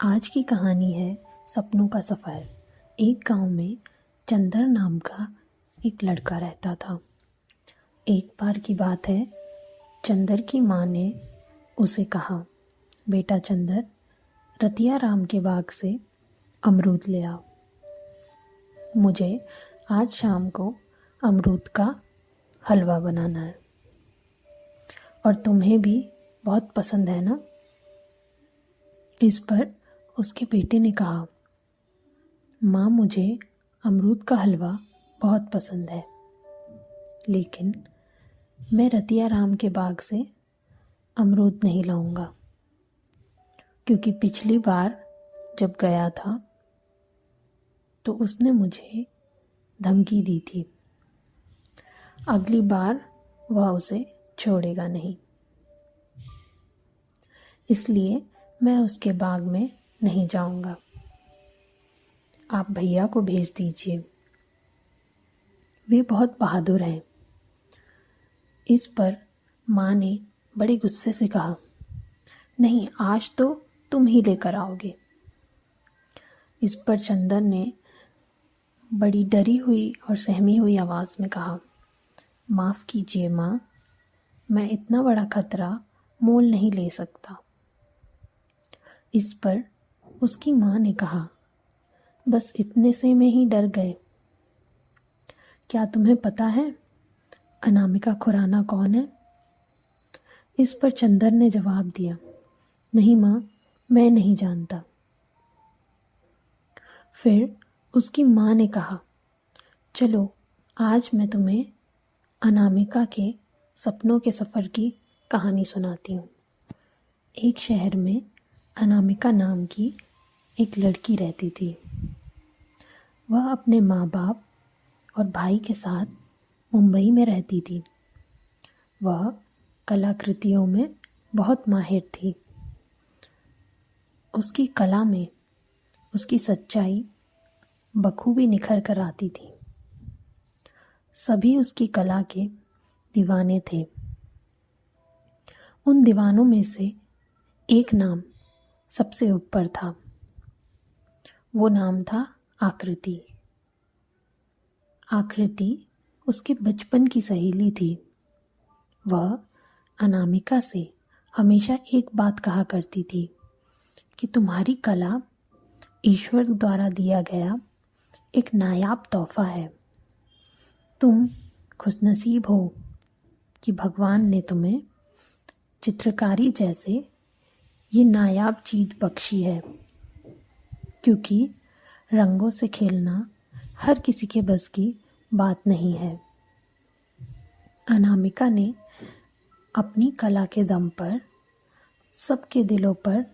आज की कहानी है सपनों का सफ़र। एक गांव में चंदर नाम का एक लड़का रहता था। एक बार की बात है, चंदर की माँ ने उसे कहा, बेटा चंदर, रतिया राम के बाग से अमरूद ले आओ। मुझे आज शाम को अमरूद का हलवा बनाना है और तुम्हें भी बहुत पसंद है ना। इस पर उसके बेटे ने कहा, माँ, मुझे अमरूद का हलवा बहुत पसंद है, लेकिन मैं रतिया राम के बाग से अमरूद नहीं लाऊंगा, क्योंकि पिछली बार जब गया था तो उसने मुझे धमकी दी थी। अगली बार वह उसे छोड़ेगा नहीं, इसलिए मैं उसके बाग में नहीं जाऊंगा। आप भैया को भेज दीजिए, वे बहुत बहादुर हैं। इस पर माँ ने बड़े गुस्से से कहा, नहीं, आज तो तुम ही लेकर आओगे। इस पर चंदर ने बड़ी डरी हुई और सहमी हुई आवाज़ में कहा, माफ़ कीजिए माँ, मैं इतना बड़ा खतरा मोल नहीं ले सकता। इस पर उसकी माँ ने कहा, बस इतने से में ही डर गए? क्या तुम्हें पता है अनामिका खुराना कौन है? इस पर चंदर ने जवाब दिया, नहीं माँ, मैं नहीं जानता। फिर उसकी माँ ने कहा, चलो आज मैं तुम्हें अनामिका के सपनों के सफ़र की कहानी सुनाती हूँ। एक शहर में अनामिका नाम की एक लड़की रहती थी। वह अपने माँ बाप और भाई के साथ मुंबई में रहती थी। वह कलाकृतियों में बहुत माहिर थी। उसकी कला में उसकी सच्चाई बखूबी निखर कर आती थी। सभी उसकी कला के दीवाने थे। उन दीवानों में से एक नाम सबसे ऊपर था। वो नाम था आकृति। आकृति उसके बचपन की सहेली थी। वह अनामिका से हमेशा एक बात कहा करती थी कि तुम्हारी कला ईश्वर द्वारा दिया गया एक नायाब तोहफा है। तुम खुशनसीब हो कि भगवान ने तुम्हें चित्रकारी जैसे ये नायाब चीज़ बख्शी है, क्योंकि रंगों से खेलना हर किसी के बस की बात नहीं है। अनामिका ने अपनी कला के दम पर सबके दिलों पर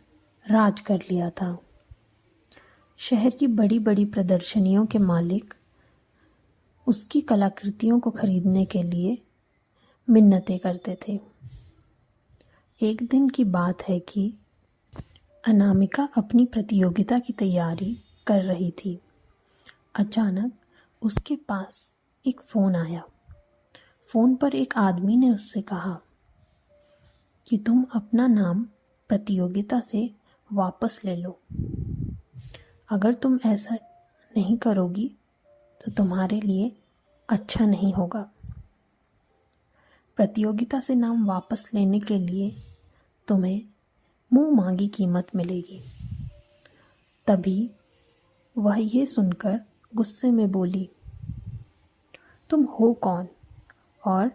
राज कर लिया था। शहर की बड़ी बड़ी प्रदर्शनियों के मालिक उसकी कलाकृतियों को खरीदने के लिए मिन्नतें करते थे। एक दिन की बात है कि अनामिका अपनी प्रतियोगिता की तैयारी कर रही थी। अचानक उसके पास एक फ़ोन आया। फ़ोन पर एक आदमी ने उससे कहा कि तुम अपना नाम प्रतियोगिता से वापस ले लो। अगर तुम ऐसा नहीं करोगी तो तुम्हारे लिए अच्छा नहीं होगा। प्रतियोगिता से नाम वापस लेने के लिए तुम्हें मुंह मांगी कीमत मिलेगी। तभी वह ये सुनकर गुस्से में बोली, तुम हो कौन और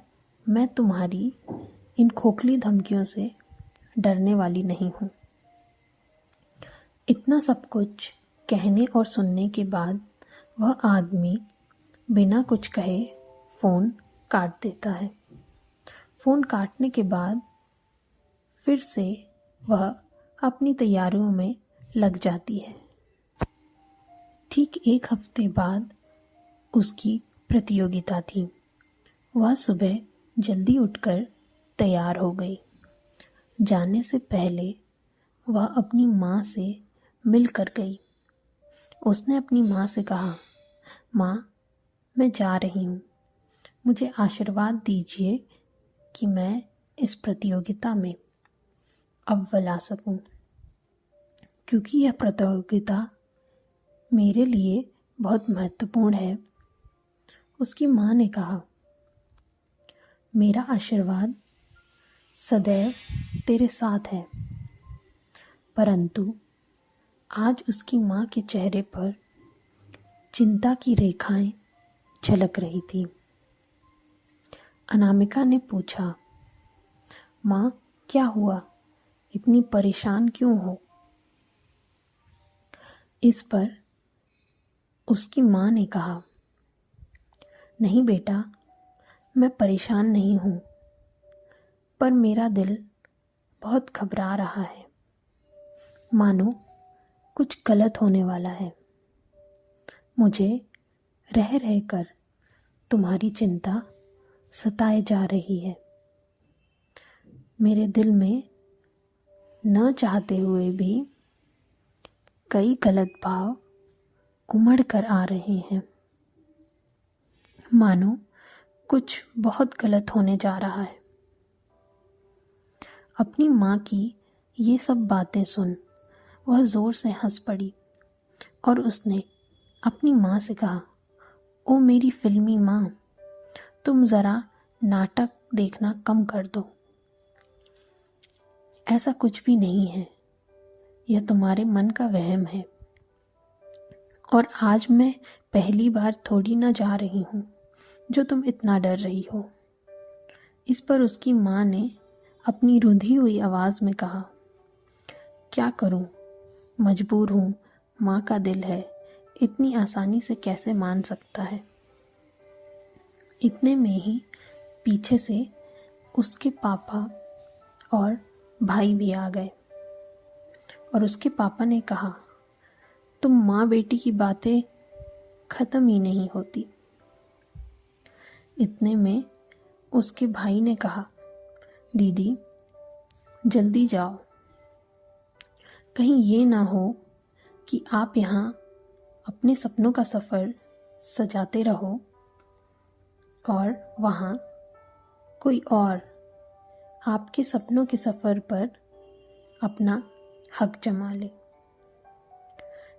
मैं तुम्हारी इन खोखली धमकियों से डरने वाली नहीं हूँ। इतना सब कुछ कहने और सुनने के बाद वह आदमी बिना कुछ कहे फ़ोन काट देता है। फ़ोन काटने के बाद फिर से वह अपनी तैयारियों में लग जाती है। ठीक एक हफ्ते बाद उसकी प्रतियोगिता थी। वह सुबह जल्दी उठकर तैयार हो गई। जाने से पहले वह अपनी माँ से मिल कर गई। उसने अपनी माँ से कहा, माँ, मैं जा रही हूँ, मुझे आशीर्वाद दीजिए कि मैं इस प्रतियोगिता में अव्वल आ सकूँ। क्योंकि यह प्रतियोगिता मेरे लिए बहुत महत्वपूर्ण है, उसकी माँ ने कहा, मेरा आशीर्वाद सदैव तेरे साथ है। परंतु आज उसकी माँ के चेहरे पर चिंता की रेखाएं झलक रही थी। अनामिका ने पूछा, माँ क्या हुआ, इतनी परेशान क्यों हो? इस पर उसकी माँ ने कहा, नहीं बेटा, मैं परेशान नहीं हूँ, पर मेरा दिल बहुत घबरा रहा है, मानो कुछ गलत होने वाला है। मुझे रह रहकर तुम्हारी चिंता सताए जा रही है। मेरे दिल में न चाहते हुए भी कई गलत भाव उमड़ कर आ रहे हैं, मानो कुछ बहुत गलत होने जा रहा है। अपनी माँ की ये सब बातें सुन वह जोर से हंस पड़ी और उसने अपनी माँ से कहा, ओ मेरी फिल्मी माँ, तुम ज़रा नाटक देखना कम कर दो। ऐसा कुछ भी नहीं है, यह तुम्हारे मन का वहम है। और आज मैं पहली बार थोड़ी ना जा रही हूँ जो तुम इतना डर रही हो। इस पर उसकी माँ ने अपनी रुंधी हुई आवाज़ में कहा, क्या करूँ, मजबूर हूँ, माँ का दिल है, इतनी आसानी से कैसे मान सकता है। इतने में ही पीछे से उसके पापा और भाई भी आ गए और उसके पापा ने कहा, तुम माँ बेटी की बातें ख़त्म ही नहीं होती। इतने में उसके भाई ने कहा, दीदी जल्दी जाओ, कहीं ये ना हो कि आप यहाँ अपने सपनों का सफ़र सजाते रहो और वहाँ कोई और आपके सपनों के सफ़र पर अपना हक जमा ले।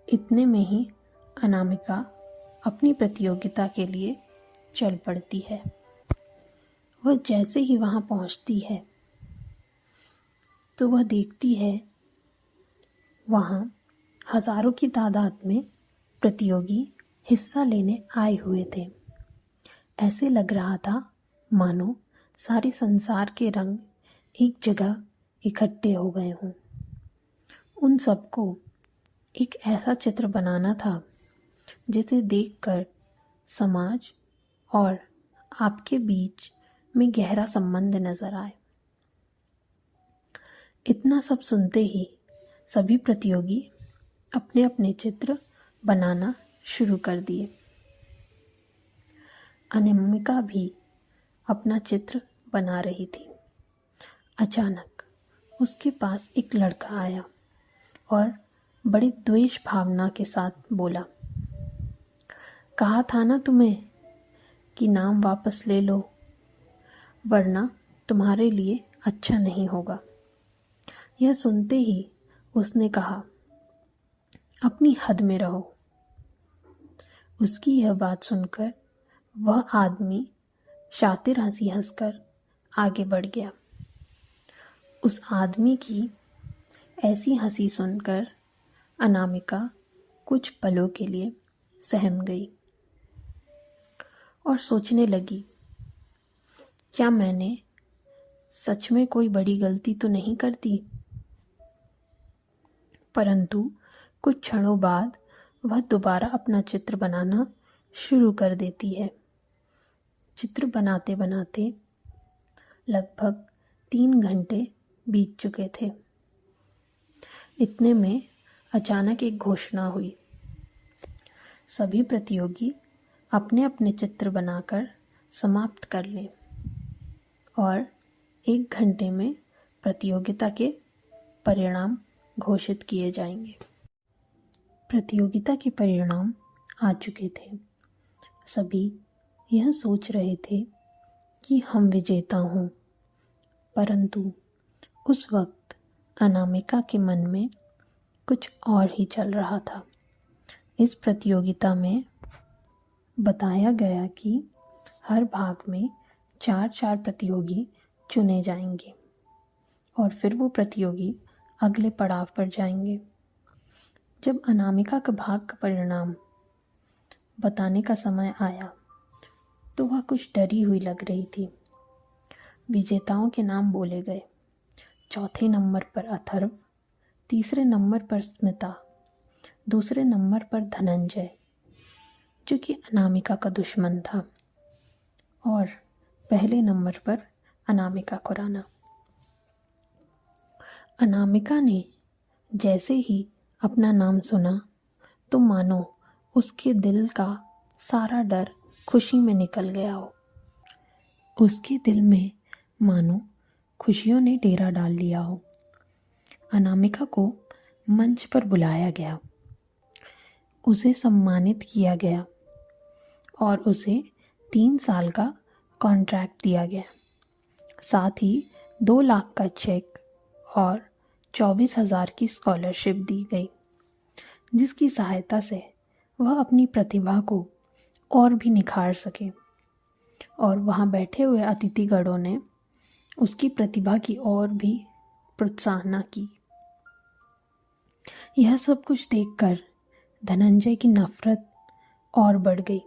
इतने में ही अनामिका अपनी प्रतियोगिता के लिए चल पड़ती है। वह जैसे ही वहाँ पहुँचती है तो वह देखती है वहाँ हज़ारों की तादाद में प्रतियोगी हिस्सा लेने आए हुए थे। ऐसे लग रहा था मानो सारे संसार के रंग एक जगह इकट्ठे हो गए हों। उन सबको एक ऐसा चित्र बनाना था जिसे देखकर समाज और आपके बीच में गहरा संबंध नजर आए। इतना सब सुनते ही सभी प्रतियोगी अपने अपने चित्र बनाना शुरू कर दिए। अनामिका भी अपना चित्र बना रही थी। अचानक उसके पास एक लड़का आया और बड़ी द्वेष भावना के साथ बोला, कहा था ना तुम्हें कि नाम वापस ले लो, वरना तुम्हारे लिए अच्छा नहीं होगा। यह सुनते ही उसने कहा, अपनी हद में रहो। उसकी यह बात सुनकर वह आदमी शातिर हंसी हंसकर आगे बढ़ गया। उस आदमी की ऐसी हंसी सुनकर अनामिका कुछ पलों के लिए सहम गई और सोचने लगी, क्या मैंने सच में कोई बड़ी गलती तो नहीं कर दी? परंतु कुछ क्षणों बाद वह दोबारा अपना चित्र बनाना शुरू कर देती है। चित्र बनाते बनाते लगभग 3 घंटे बीत चुके थे। इतने में अचानक एक घोषणा हुई। सभी प्रतियोगी अपने अपने चित्र बनाकर समाप्त कर लें और 1 घंटे में प्रतियोगिता के परिणाम घोषित किए जाएंगे। प्रतियोगिता के परिणाम आ चुके थे। सभी यह सोच रहे थे कि हम विजेता हों, परंतु उस वक्त अनामिका के मन में कुछ और ही चल रहा था। इस प्रतियोगिता में बताया गया कि हर भाग में 4-4 प्रतियोगी चुने जाएंगे और फिर वो प्रतियोगी अगले पड़ाव पर जाएंगे। जब अनामिका का भाग का परिणाम बताने का समय आया तो वह कुछ डरी हुई लग रही थी। विजेताओं के नाम बोले गए। चौथे नंबर पर अथर्व, तीसरे नंबर पर स्मिता, दूसरे नंबर पर धनंजय जो कि अनामिका का दुश्मन था, और पहले नंबर पर अनामिका खुराना। अनामिका ने जैसे ही अपना नाम सुना तो मानो उसके दिल का सारा डर खुशी में निकल गया हो। उसके दिल में मानो खुशियों ने डेरा डाल लिया हो। अनामिका को मंच पर बुलाया गया, उसे सम्मानित किया गया और उसे 3 साल का कॉन्ट्रैक्ट दिया गया। साथ ही 2 लाख का चेक और 24,000 की स्कॉलरशिप दी गई, जिसकी सहायता से वह अपनी प्रतिभा को और भी निखार सके। और वहाँ बैठे हुए अतिथिगणों ने उसकी प्रतिभा की और भी प्रोत्साहना की। यह सब कुछ देखकर धनंजय की नफरत और बढ़ गई।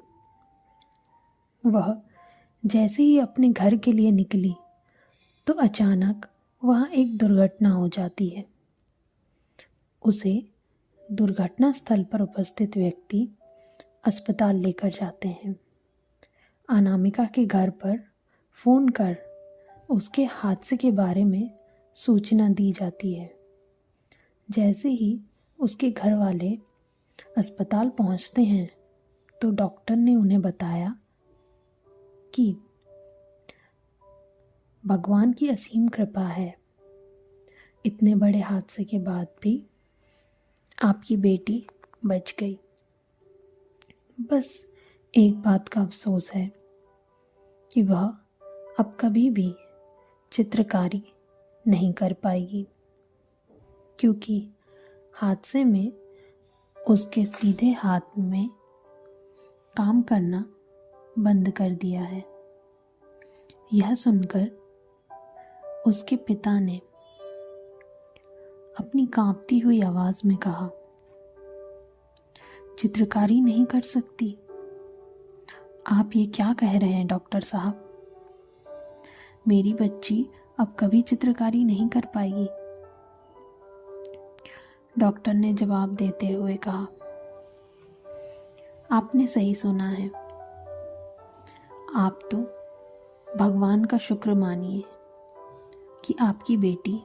वह जैसे ही अपने घर के लिए निकली तो अचानक वहाँ एक दुर्घटना हो जाती है। उसे दुर्घटना स्थल पर उपस्थित व्यक्ति अस्पताल लेकर जाते हैं। अनामिका के घर पर फ़ोन कर उसके हादसे के बारे में सूचना दी जाती है। जैसे ही उसके घर वाले अस्पताल पहुंचते हैं तो डॉक्टर ने उन्हें बताया कि भगवान की असीम कृपा है, इतने बड़े हादसे के बाद भी आपकी बेटी बच गई। बस एक बात का अफसोस है कि वह अब कभी भी चित्रकारी नहीं कर पाएगी, क्योंकि हादसे में उसके सीधे हाथ में काम करना बंद कर दिया है। यह सुनकर उसके पिता ने अपनी कांपती हुई आवाज में कहा, चित्रकारी नहीं कर सकती? आप ये क्या कह रहे हैं डॉक्टर साहब? मेरी बच्ची अब कभी चित्रकारी नहीं कर पाएगी। डॉक्टर ने जवाब देते हुए कहा, आपने सही सुना है। आप तो भगवान का शुक्र मानिए कि आपकी बेटी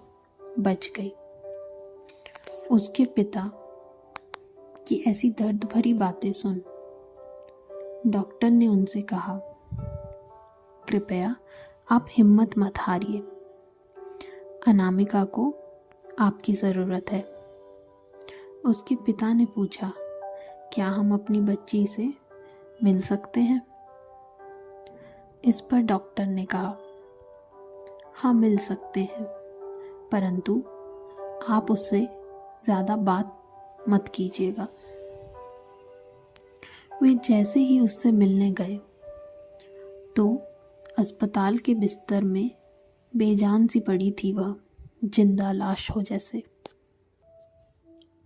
बच गई। उसके पिता की ऐसी दर्द भरी बातें सुन डॉक्टर ने उनसे कहा, कृपया आप हिम्मत मत हारिए, अनामिका को आपकी ज़रूरत है। उसके पिता ने पूछा, क्या हम अपनी बच्ची से मिल सकते हैं? इस पर डॉक्टर ने कहा, हाँ मिल सकते हैं, परंतु आप उससे ज़्यादा बात मत कीजिएगा। वे जैसे ही उससे मिलने गए तो अस्पताल के बिस्तर में बेजान सी पड़ी थी वह, जिंदा लाश हो जैसे।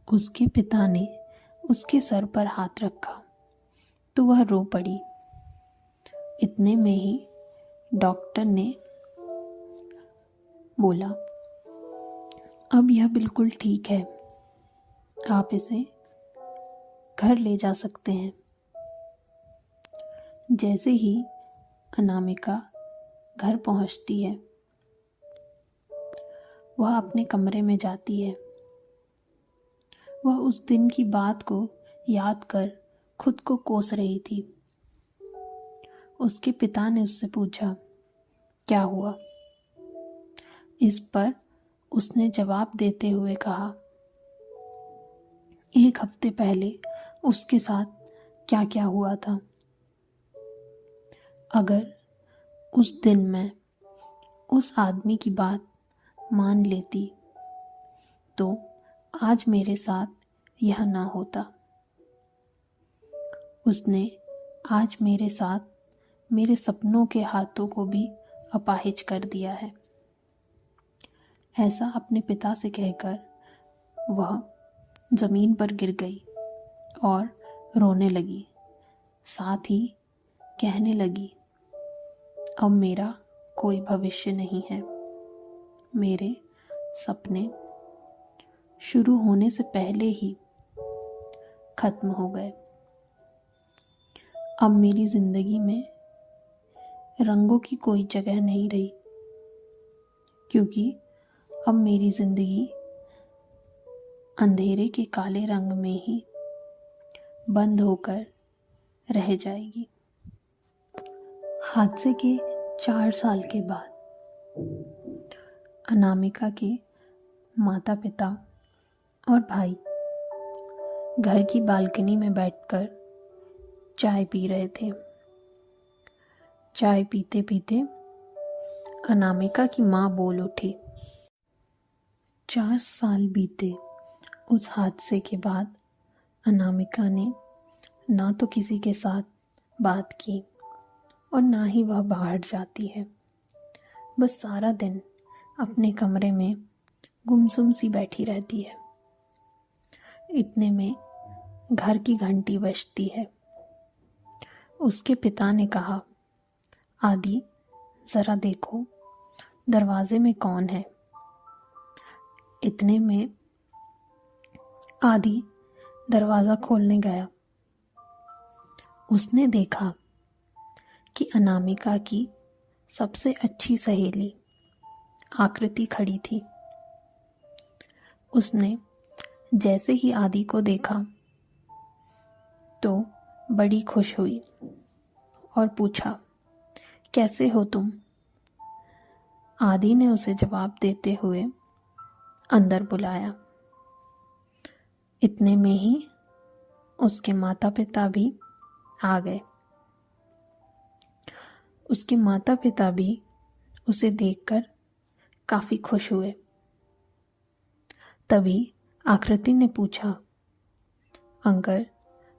उसके पिता ने उसके सर पर हाथ रखा तो वह रो पड़ी। इतने में ही डॉक्टर ने बोला, अब यह बिल्कुल ठीक है, आप इसे घर ले जा सकते हैं। जैसे ही अनामिका घर पहुंचती है, वह अपने कमरे में जाती है। वह उस दिन की बात को याद कर खुद को कोस रही थी। उसके पिता ने उससे पूछा, क्या हुआ? इस पर उसने जवाब देते हुए कहा, 1 हफ्ते पहले उसके साथ क्या क्या हुआ था। अगर उस दिन मैं उस आदमी की बात मान लेती तो आज मेरे साथ यह ना होता। उसने आज मेरे साथ मेरे सपनों के हाथों को भी अपाहिज कर दिया है। ऐसा अपने पिता से कहकर वह जमीन पर गिर गई और रोने लगी। साथ ही कहने लगी, अब मेरा कोई भविष्य नहीं है। मेरे सपने शुरू होने से पहले ही खत्म हो गए। अब मेरी जिंदगी में रंगों की कोई जगह नहीं रही, क्योंकि अब मेरी जिंदगी अंधेरे के काले रंग में ही बंद होकर रह जाएगी। हादसे के 4 साल के बाद अनामिका के माता पिता और भाई घर की बालकनी में बैठकर चाय पी रहे थे। चाय पीते पीते अनामिका की माँ बोल उठी, 4 साल बीते उस हादसे के बाद अनामिका ने ना तो किसी के साथ बात की और ना ही वह बाहर जाती है। बस सारा दिन अपने कमरे में गुमसुम सी बैठी रहती है। इतने में घर की घंटी बजती है। उसके पिता ने कहा, आदि जरा देखो दरवाजे में कौन है। इतने में आदि दरवाजा खोलने गया। उसने देखा कि अनामिका की सबसे अच्छी सहेली आकृति खड़ी थी। उसने जैसे ही आदि को देखा तो बड़ी खुश हुई और पूछा, कैसे हो तुम? आदि ने उसे जवाब देते हुए अंदर बुलाया। इतने में ही उसके माता पिता भी आ गए। उसके माता पिता भी उसे देखकर काफी खुश हुए। तभी आकृति ने पूछा, अंकल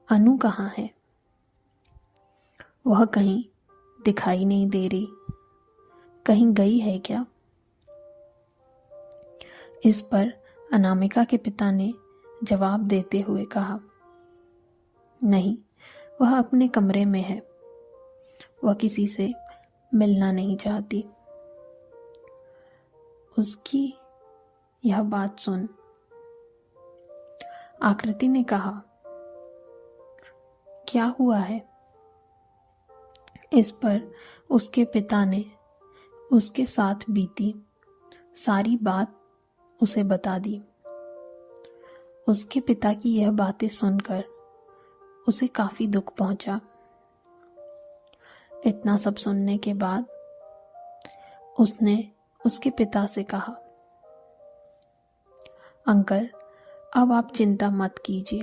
अनु कहाँ है? वह कहीं दिखाई नहीं दे रही, कहीं गई है क्या? इस पर अनामिका के पिता ने जवाब देते हुए कहा, नहीं, वह अपने कमरे में है। वह किसी से मिलना नहीं चाहती। उसकी यह बात सुन आकृति ने कहा, क्या हुआ है? इस पर उसके पिता ने उसके साथ बीती सारी बात उसे बता दी। उसके पिता की यह बातें सुनकर उसे काफी दुख पहुंचा। इतना सब सुनने के बाद उसने उसके पिता से कहा, अंकल अब आप चिंता मत कीजिए,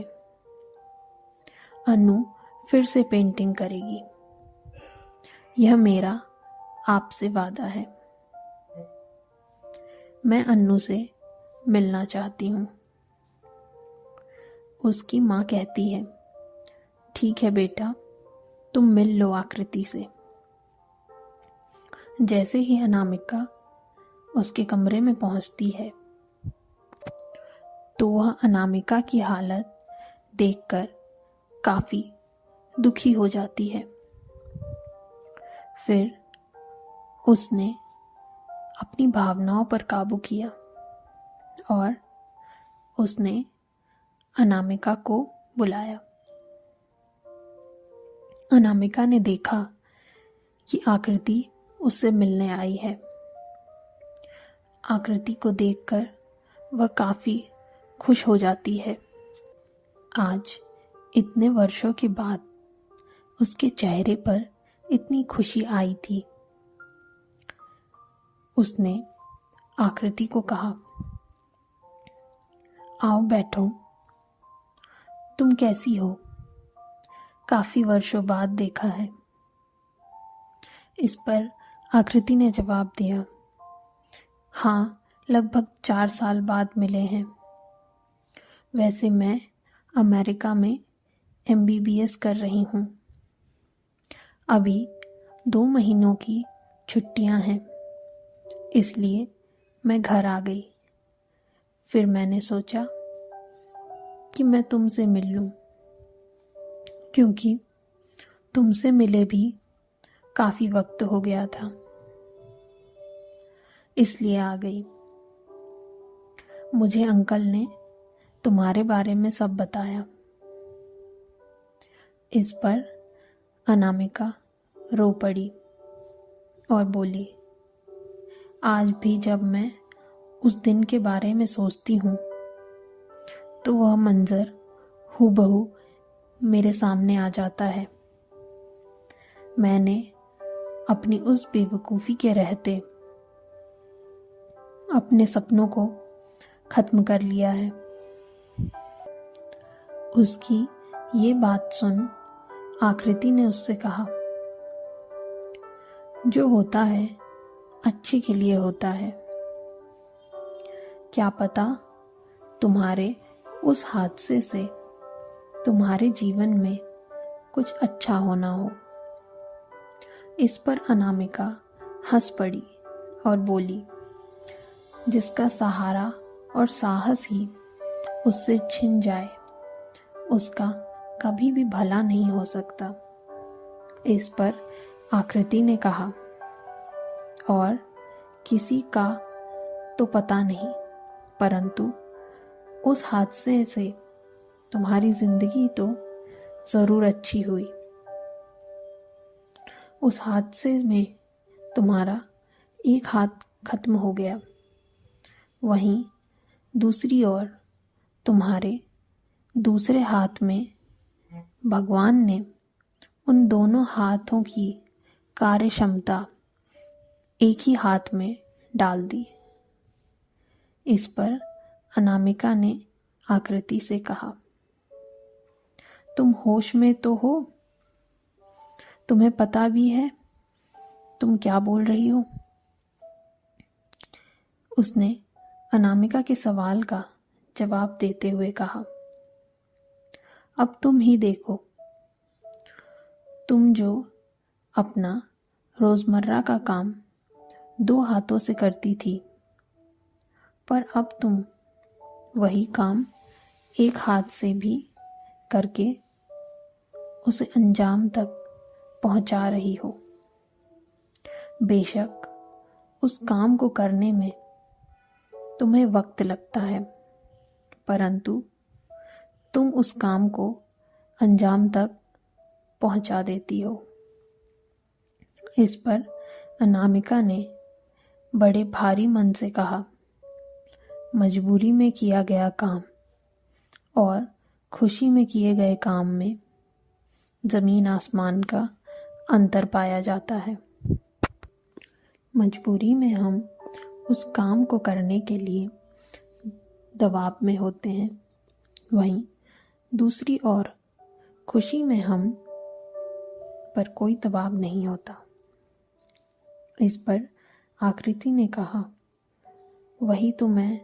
अनु फिर से पेंटिंग करेगी। यह मेरा आपसे वादा है। मैं अन्नू से मिलना चाहती हूँ। उसकी माँ कहती है, ठीक है बेटा, तुम मिल लो आकृति से। जैसे ही अनामिका उसके कमरे में पहुंचती है तो वह अनामिका की हालत देखकर काफी दुखी हो जाती है। फिर उसने अपनी भावनाओं पर काबू किया और उसने अनामिका को बुलाया। अनामिका ने देखा कि आकृति उससे मिलने आई है। आकृति को देखकर वह काफी खुश हो जाती है। आज इतने वर्षों के बाद उसके चेहरे पर इतनी खुशी आई थी। उसने आकृति को कहा, आओ बैठो, तुम कैसी हो? काफी वर्षों बाद देखा है। इस पर आकृति ने जवाब दिया, हाँ, लगभग 4 साल बाद मिले हैं। वैसे मैं अमेरिका में MBBS कर रही हूँ। अभी 2 महीनों की छुट्टियाँ हैं, इसलिए मैं घर आ गई। फिर मैंने सोचा कि मैं तुमसे मिल लूँ, क्योंकि तुमसे मिले भी काफ़ी वक्त हो गया था, इसलिए आ गई। मुझे अंकल ने तुम्हारे बारे में सब बताया। इस पर अनामिका रो पड़ी और बोली, आज भी जब मैं उस दिन के बारे में सोचती हूँ तो वह मंजर हूबहू मेरे सामने आ जाता है। मैंने अपनी उस बेवकूफ़ी के रहते अपने सपनों को खत्म कर लिया है। उसकी ये बात सुन आकृति ने उससे कहा, जो होता है अच्छे के लिए होता है। क्या पता तुम्हारे उस हादसे से तुम्हारे जीवन में कुछ अच्छा होना हो। इस पर अनामिका हंस पड़ी और बोली, जिसका सहारा और साहस ही उससे छिन जाए उसका कभी भी भला नहीं हो सकता। इस पर आकृति ने कहा, और किसी का तो पता नहीं, परंतु उस हादसे से तुम्हारी जिंदगी तो जरूर अच्छी हुई। उस हादसे में तुम्हारा एक हाथ खत्म हो गया, वहीं दूसरी ओर तुम्हारे दूसरे हाथ में भगवान ने उन दोनों हाथों की कार्य क्षमता एक ही हाथ में डाल दी। इस पर अनामिका ने आकृति से कहा, तुम होश में तो हो? तुम्हें पता भी है तुम क्या बोल रही हो? उसने अनामिका के सवाल का जवाब देते हुए कहा, अब तुम ही देखो, तुम जो अपना रोजमर्रा का काम 2 हाथों से करती थी, पर अब तुम वही काम एक हाथ से भी करके उसे अंजाम तक पहुंचा रही हो। बेशक उस काम को करने में तुम्हें वक्त लगता है, परंतु तुम उस काम को अंजाम तक पहुंचा देती हो। इस पर अनामिका ने बड़े भारी मन से कहा, मजबूरी में किया गया काम और खुशी में किए गए काम में जमीन आसमान का अंतर पाया जाता है। मजबूरी में हम उस काम को करने के लिए दबाव में होते हैं, वहीं दूसरी ओर खुशी में हम पर कोई दबाव नहीं होता। इस पर आकृति ने कहा, वही तो मैं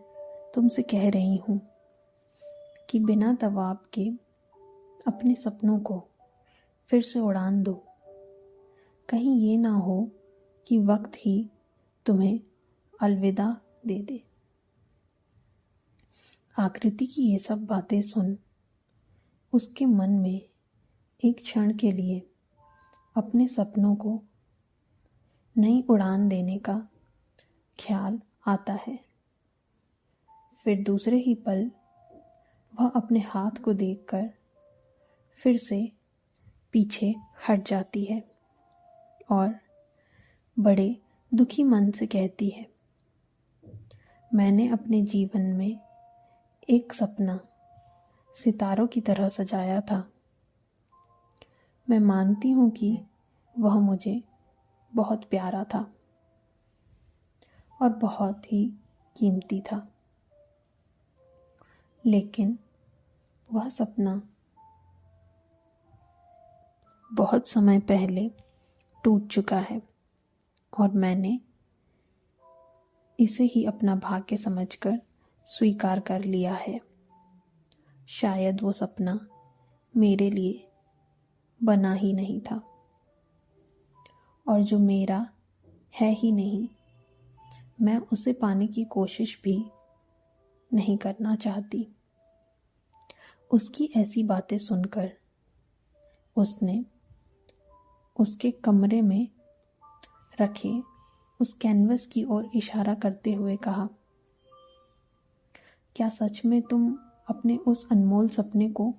तुमसे कह रही हूँ कि बिना दबाव के अपने सपनों को फिर से उड़ान दो। कहीं ये ना हो कि वक्त ही तुम्हें अलविदा दे दे। आकृति की ये सब बातें सुन उसके मन में एक क्षण के लिए अपने सपनों को नई उड़ान देने का ख्याल आता है। फिर दूसरे ही पल वह अपने हाथ को देखकर फिर से पीछे हट जाती है और बड़े दुखी मन से कहती है, मैंने अपने जीवन में एक सपना सितारों की तरह सजाया था। मैं मानती हूँ कि वह मुझे बहुत प्यारा था और बहुत ही कीमती था, लेकिन वह सपना बहुत समय पहले टूट चुका है और मैंने इसे ही अपना भाग्य समझकर स्वीकार कर लिया है। शायद वो सपना मेरे लिए बना ही नहीं था, और जो मेरा है ही नहीं, मैं उसे पाने की कोशिश भी नहीं करना चाहती। उसकी ऐसी बातें सुनकर उसने उसके कमरे में रखे उस कैनवस की ओर इशारा करते हुए कहा, क्या सच में तुम अपने उस अनमोल सपने को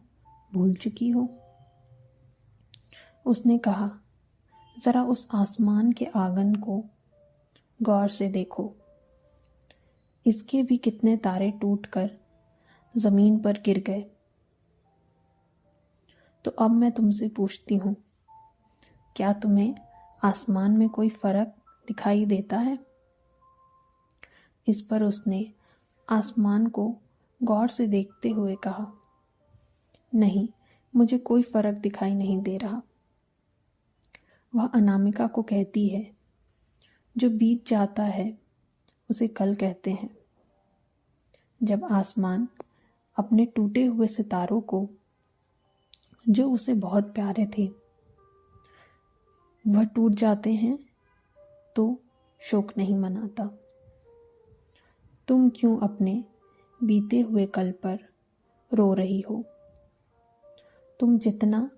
भूल चुकी हो? उसने कहा, जरा उस आसमान के आंगन को गौर से देखो। इसके भी कितने तारे टूटकर जमीन पर गिर गए। तो अब मैं तुमसे पूछती हूँ, क्या तुम्हें आसमान में कोई फर्क दिखाई देता है? इस पर उसने आसमान को गौर से देखते हुए कहा, नहीं, मुझे कोई फर्क दिखाई नहीं दे रहा। वह अनामिका को कहती है, जो बीत जाता है उसे कल कहते हैं। जब आसमान अपने टूटे हुए सितारों को, जो उसे बहुत प्यारे थे, वह टूट जाते हैं तो शोक नहीं मनाता। तुम क्यों अपने बीते हुए कल पर रो रही हो? तुम जितना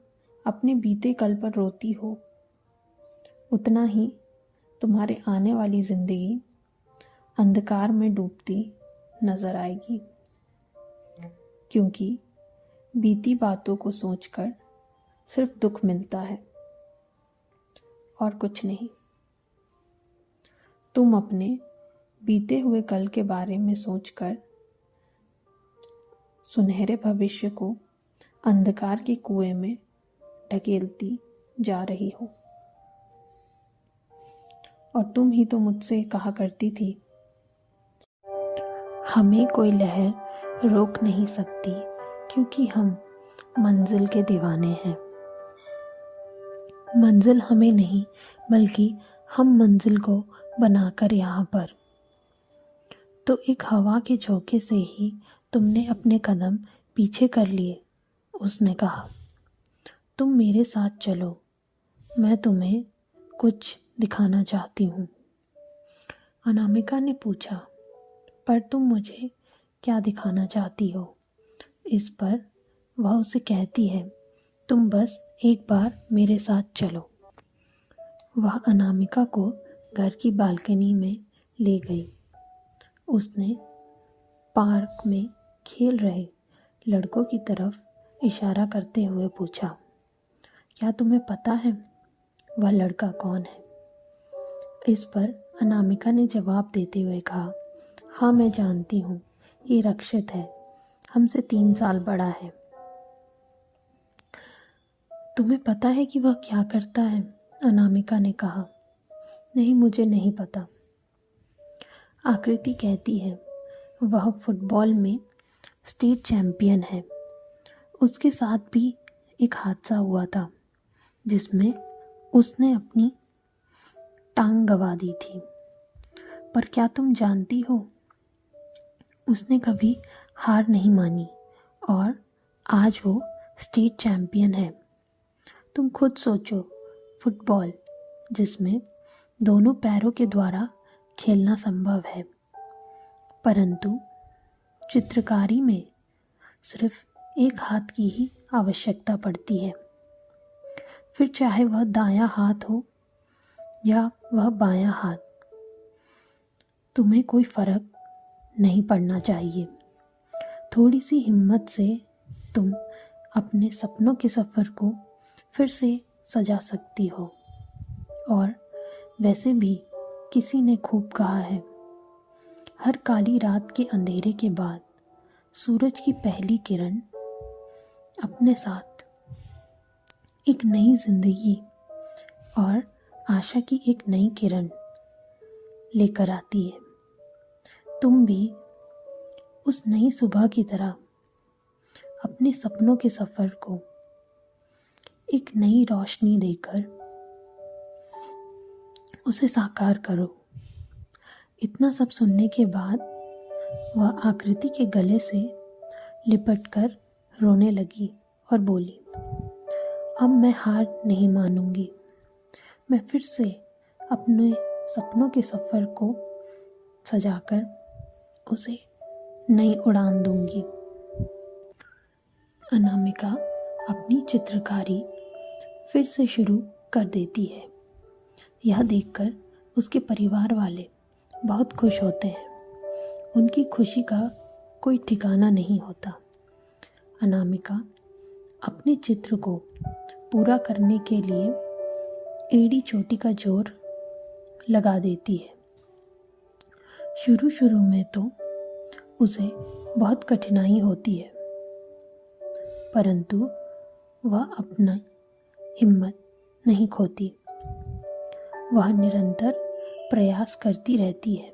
अपने बीते कल पर रोती हो, उतना ही तुम्हारे आने वाली जिंदगी अंधकार में डूबती नजर आएगी, क्योंकि बीती बातों को सोचकर सिर्फ दुख मिलता है और कुछ नहीं। तुम अपने बीते हुए कल के बारे में सोचकर सुनहरे भविष्य को अंधकार के कुएं में ढकेलती जा रही हो। और तुम ही तो मुझसे कहा करती थी, हमें कोई लहर रोक नहीं सकती, क्योंकि हम मंजिल के दीवाने हैं। मंजिल हमें नहीं, बल्कि हम मंजिल को बनाकर यहाँ पर। तो एक हवा के झोंके से ही तुमने अपने कदम पीछे कर लिए। उसने कहा, तुम मेरे साथ चलो, मैं तुम्हें कुछ दिखाना चाहती हूँ। अनामिका ने पूछा, पर तुम मुझे क्या दिखाना चाहती हो? इस पर वह उसे कहती है, तुम बस एक बार मेरे साथ चलो। वह अनामिका को घर की बालकनी में ले गई। उसने पार्क में खेल रहे लड़कों की तरफ इशारा करते हुए पूछा, क्या तुम्हें पता है वह लड़का कौन है? इस पर अनामिका ने जवाब देते हुए कहा, हाँ, मैं जानती हूँ, ये रक्षित है, हमसे 3 साल बड़ा है। तुम्हें पता है कि वह क्या करता है? अनामिका ने कहा, नहीं, मुझे नहीं पता। आकृति कहती है, वह फुटबॉल में स्टेट चैंपियन है। उसके साथ भी एक हादसा हुआ था, जिसमें उसने अपनी टांग गंवा दी थी। पर क्या तुम जानती हो, उसने कभी हार नहीं मानी और आज वो स्टेट चैंपियन है। तुम खुद सोचो, फुटबॉल जिसमें दोनों पैरों के द्वारा खेलना संभव है, परंतु चित्रकारी में सिर्फ एक हाथ की ही आवश्यकता पड़ती है। फिर चाहे वह दायां हाथ हो या वह बायां हाथ, तुम्हें कोई फर्क नहीं पड़ना चाहिए। थोड़ी सी हिम्मत से तुम अपने सपनों के सफ़र को फिर से सजा सकती हो। और वैसे भी किसी ने खूब कहा है, हर काली रात के अंधेरे के बाद सूरज की पहली किरण अपने साथ एक नई जिंदगी और आशा की एक नई किरण लेकर आती है। तुम भी उस नई सुबह की तरह अपने सपनों के सफ़र को एक नई रोशनी देकर उसे साकार करो। इतना सब सुनने के बाद वह आकृति के गले से लिपटकर रोने लगी और बोली, अब मैं हार नहीं मानूंगी। मैं फिर से अपने सपनों के सफ़र को सजाकर उसे नई उड़ान दूंगी। अनामिका अपनी चित्रकारी फिर से शुरू कर देती है। यह देखकर उसके परिवार वाले बहुत खुश होते हैं। उनकी खुशी का कोई ठिकाना नहीं होता। अनामिका अपने चित्र को पूरा करने के लिए एड़ी चोटी का जोर लगा देती है। शुरू में तो उसे बहुत कठिनाई होती है, परंतु वह अपना हिम्मत नहीं खोती। वह निरंतर प्रयास करती रहती है।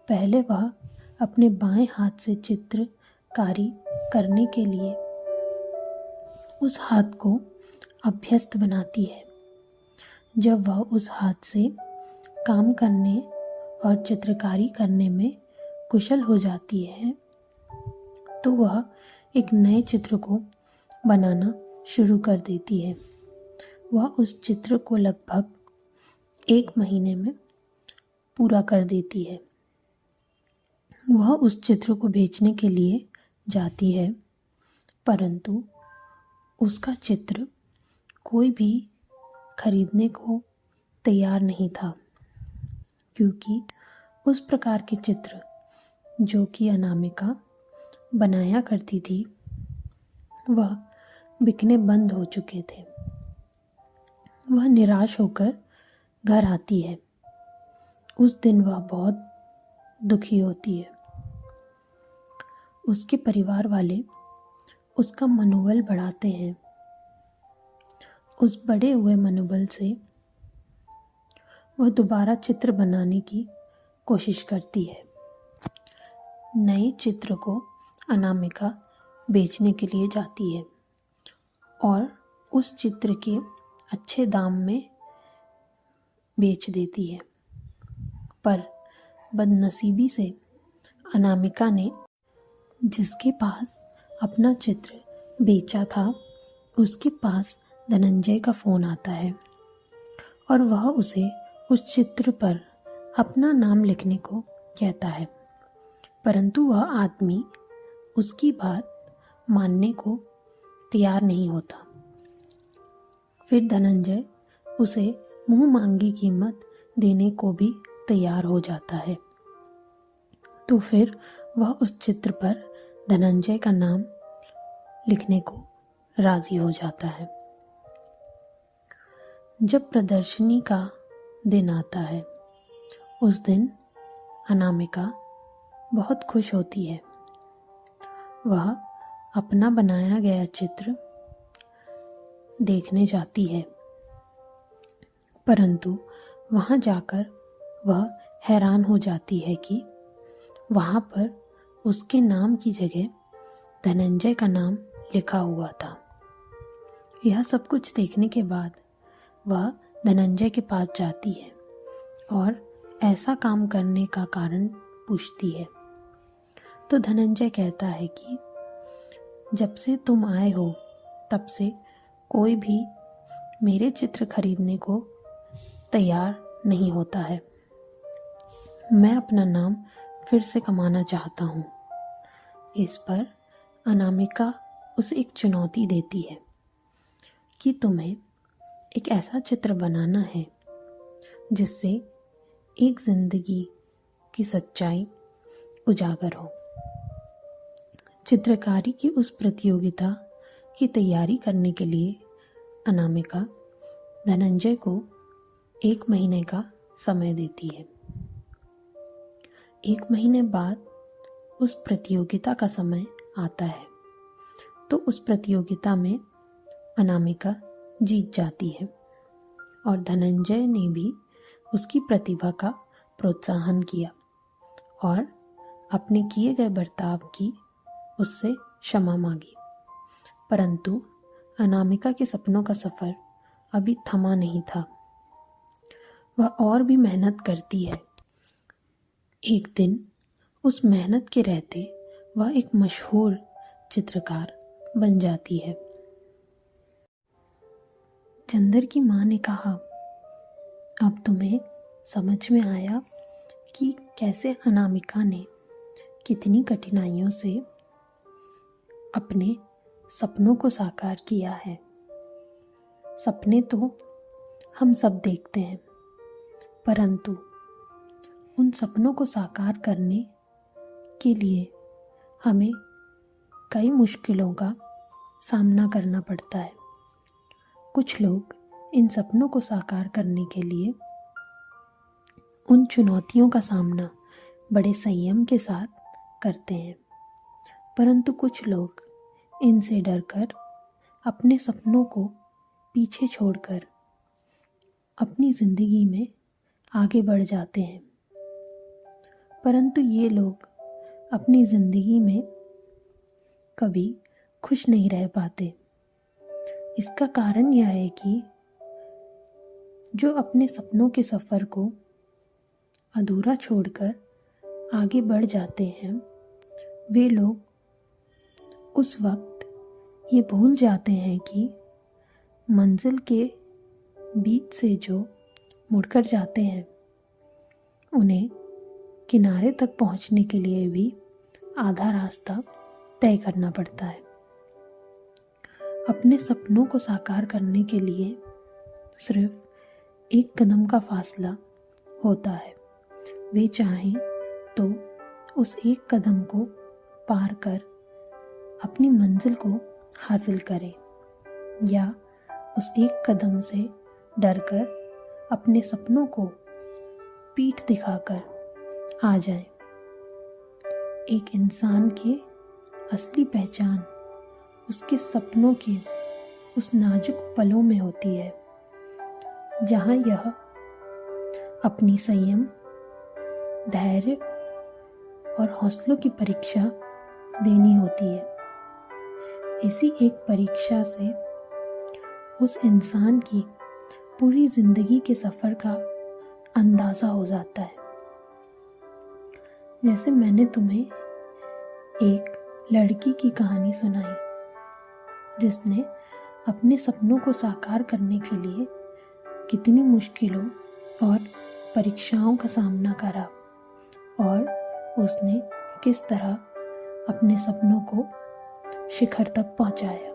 पहले वह अपने बाएं हाथ से चित्रकारी करने के लिए उस हाथ को अभ्यस्त बनाती है। जब वह उस हाथ से काम करने और चित्रकारी करने में कुशल हो जाती है, तो वह एक नए चित्र को बनाना शुरू कर देती है। वह उस चित्र को लगभग 1 महीने में पूरा कर देती है। वह उस चित्र को बेचने के लिए जाती है, परंतु उसका चित्र कोई भी खरीदने को तैयार नहीं था, क्योंकि उस प्रकार के चित्र जो कि अनामिका बनाया करती थी वह बिकने बंद हो चुके थे। वह निराश होकर घर आती है। उस दिन वह बहुत दुखी होती है। उसके परिवार वाले उसका मनोबल बढ़ाते हैं। उस बढ़े हुए मनोबल से वह दोबारा चित्र बनाने की कोशिश करती है। नए चित्र को अनामिका बेचने के लिए जाती है और उस चित्र के अच्छे दाम में बेच देती है। पर बदनसीबी से अनामिका ने जिसके पास अपना चित्र बेचा था उसके पास धनंजय का फ़ोन आता है और वह उसे उस चित्र पर अपना नाम लिखने को कहता है, परंतु वह आदमी उसकी बात मानने को तैयार नहीं होता। फिर धनंजय उसे मुंह मांगी कीमत देने को भी तैयार हो जाता है। तो फिर वह उस चित्र पर धनंजय का नाम लिखने को राजी हो जाता है। जब प्रदर्शनी का दिन आता है, उस दिन अनामिका बहुत खुश होती है। वह अपना बनाया गया चित्र देखने जाती है, परंतु वहाँ जाकर वह हैरान हो जाती है कि वहाँ पर उसके नाम की जगह धनंजय का नाम लिखा हुआ था। यह सब कुछ देखने के बाद वह धनंजय के पास जाती है और ऐसा काम करने का कारण पूछती है। तो धनंजय कहता है कि जब से तुम आए हो तब से कोई भी मेरे चित्र खरीदने को तैयार नहीं होता है। मैं अपना नाम फिर से कमाना चाहता हूँ। इस पर अनामिका उसे एक चुनौती देती है कि तुम्हें एक ऐसा चित्र बनाना है जिससे एक जिंदगी की सच्चाई उजागर हो। चित्रकारी की उस प्रतियोगिता की तैयारी करने के लिए अनामिका धनंजय को 1 महीने का समय देती है। 1 महीने बाद उस प्रतियोगिता का समय आता है, तो उस प्रतियोगिता में अनामिका जीत जाती है और धनंजय ने भी उसकी प्रतिभा का प्रोत्साहन किया और अपने किए गए बर्ताव की उससे क्षमा मांगी। परंतु अनामिका के सपनों का सफ़र अभी थमा नहीं था। वह और भी मेहनत करती है। एक दिन उस मेहनत के रहते वह एक मशहूर चित्रकार बन जाती है। चंदर की माँ ने कहा, अब तुम्हें समझ में आया कि कैसे अनामिका ने कितनी कठिनाइयों से अपने सपनों को साकार किया है। सपने तो हम सब देखते हैं, परंतु उन सपनों को साकार करने के लिए हमें कई मुश्किलों का सामना करना पड़ता है। कुछ लोग इन सपनों को साकार करने के लिए उन चुनौतियों का सामना बड़े संयम के साथ करते हैं, परंतु कुछ लोग इनसे डरकर अपने सपनों को पीछे छोड़कर अपनी ज़िंदगी में आगे बढ़ जाते हैं। परंतु ये लोग अपनी ज़िंदगी में कभी खुश नहीं रह पाते। इसका कारण यह है कि जो अपने सपनों के सफ़र को अधूरा छोड़कर आगे बढ़ जाते हैं, वे लोग उस वक्त ये भूल जाते हैं कि मंजिल के बीच से जो मुड़कर जाते हैं, उन्हें किनारे तक पहुंचने के लिए भी आधा रास्ता तय करना पड़ता है। अपने सपनों को साकार करने के लिए सिर्फ एक कदम का फासला होता है। वे चाहें तो उस एक कदम को पार कर अपनी मंजिल को हासिल करें, या उस एक कदम से डरकर अपने सपनों को पीठ दिखाकर आ जाएं। एक इंसान की असली पहचान उसके सपनों के उस नाजुक पलों में होती है, जहाँ यह अपनी संयम, धैर्य और हौसलों की परीक्षा देनी होती है। इसी एक परीक्षा से उस इंसान की पूरी जिंदगी के सफ़र का अंदाज़ा हो जाता है। जैसे मैंने तुम्हें एक लड़की की कहानी सुनाई जिसने अपने सपनों को साकार करने के लिए कितनी मुश्किलों और परीक्षाओं का सामना करा, और उसने किस तरह अपने सपनों को शिखर तक पहुंचाया।